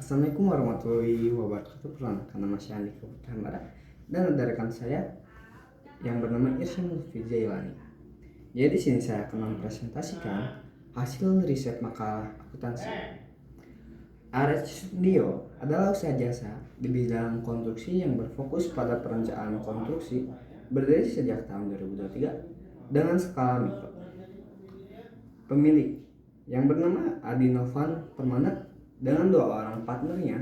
Assalamualaikum warahmatullahi wabarakatuh. Perkenalkan, nama saya Andika Putra Barat dan ada rekan saya yang bernama Irsyad Lutfi Jailani. Jadi di sini saya akan mempresentasikan hasil riset makalah akuntansi. RH Studio adalah usaha jasa di bidang konstruksi yang berfokus pada perencanaan konstruksi, berdiri sejak tahun 2023 dengan skala mikro. Pemilik yang bernama Adi Novan Permana dengan 2 orang partnernya.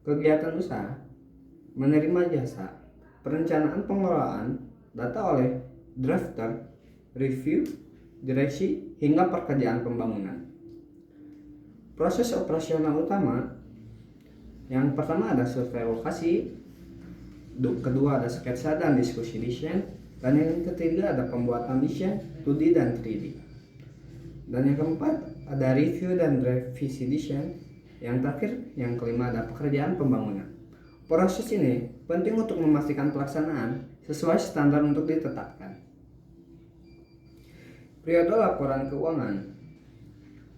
Kegiatan usaha menerima jasa perencanaan pengelolaan data oleh drafter, review, direksi, hingga pekerjaan pembangunan. Proses operasional utama yang pertama ada survei lokasi, kedua ada sketsa dan diskusi desain, dan yang ketiga ada pembuatan desain 2D dan 3D. Dan yang keempat ada review dan revisi desain. Yang terakhir, yang kelima ada pekerjaan pembangunan. Proses ini penting untuk memastikan pelaksanaan sesuai standar untuk ditetapkan. Periode laporan keuangan.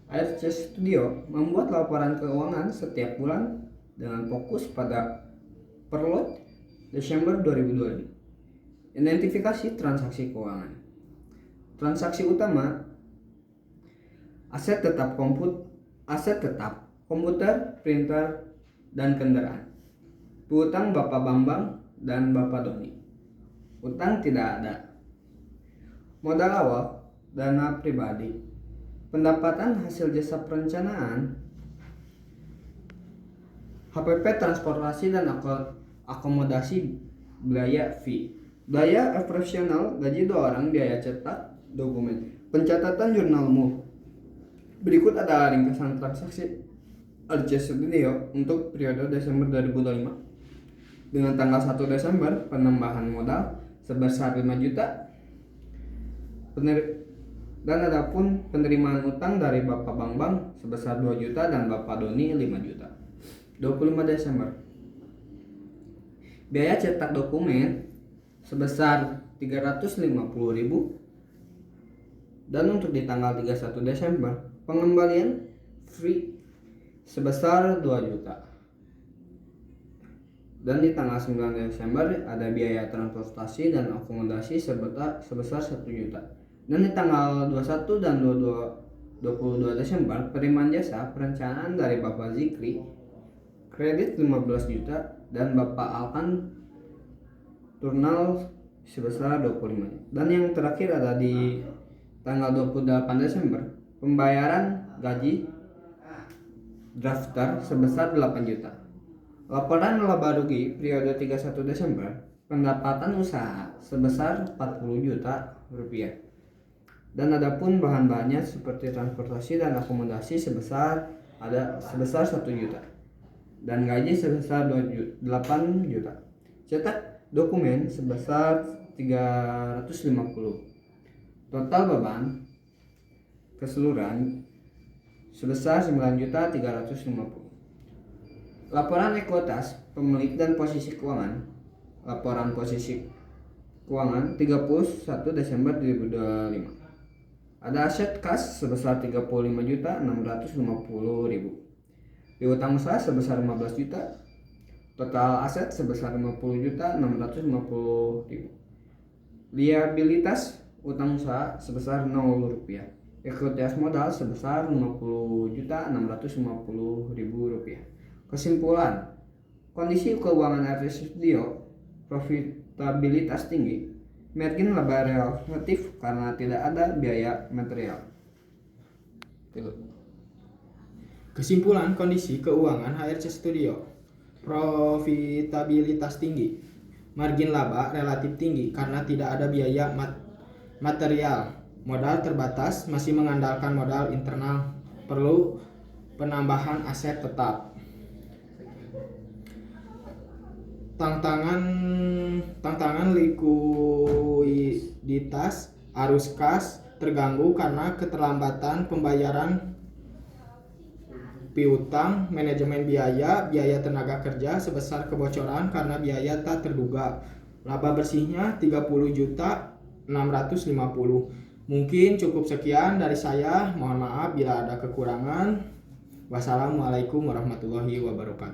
RH Studio membuat laporan keuangan setiap bulan dengan fokus pada per lot Desember 2020. Identifikasi transaksi keuangan. Transaksi utama aset tetap, komputer, printer, dan kendaraan. Piutang Bapak Bambang dan Bapak Doni. Utang tidak ada. Modal awal, dana pribadi. Pendapatan hasil jasa perencanaan. HPP transportasi dan akomodasi, biaya fee. Biaya operasional, gaji 2 orang, biaya cetak dokumen. Pencatatan jurnal move. Berikut ada ringkasan transaksi RH Studio untuk periode Desember 2025. Dengan tanggal 1 Desember, penambahan modal sebesar 5 juta. Dan ada pun penerimaan utang dari Bapak Bambang sebesar 2 juta dan Bapak Doni 5 juta. 25 Desember. Biaya cetak dokumen sebesar 350.000. Dan untuk di tanggal 31 Desember, pengembalian free sebesar 2 juta. Dan di tanggal 9 Desember ada biaya transportasi dan akomodasi sebesar 1 juta. Dan di tanggal 21 dan 22 Desember penerimaan jasa perencanaan dari Bapak Zikri kredit 15 juta dan Bapak Alkan Turnal sebesar 25 juta. Dan yang terakhir ada di tanggal 28 Desember pembayaran gaji drafter sebesar 8 juta. Laporan laba rugi periode 31 Desember, pendapatan usaha sebesar 40 juta rupiah. Dan adapun bahan-bahannya seperti transportasi dan akomodasi sebesar 1 juta. Dan gaji sebesar 8 juta. Cetak dokumen sebesar 350. Total beban keseluruhan sebesar 9.350. Laporan ekuitas pemilik dan posisi keuangan. Laporan posisi keuangan 31 Desember 2025. Ada aset kas sebesar 35.650.000. Piutang usaha sebesar 15 juta. Total aset sebesar 50.650.000. Liabilitas utang usaha sebesar 0 rupiah. Ekuitas modal sebesar 50.650.000 rupiah. Kesimpulan, kondisi keuangan RH Studio, profitabilitas tinggi, margin laba relatif karena tidak ada biaya material. Kesimpulan kondisi keuangan HRC Studio, profitabilitas tinggi, margin laba relatif tinggi karena tidak ada biaya material, modal terbatas, masih mengandalkan modal internal, perlu penambahan aset tetap. Tantangan likuiditas arus kas terganggu karena keterlambatan pembayaran piutang, manajemen biaya tenaga kerja sebesar kebocoran karena biaya tak terduga. Laba bersihnya 30.650. Mungkin cukup sekian dari saya. Mohon maaf bila ada kekurangan. Wassalamualaikum warahmatullahi wabarakatuh.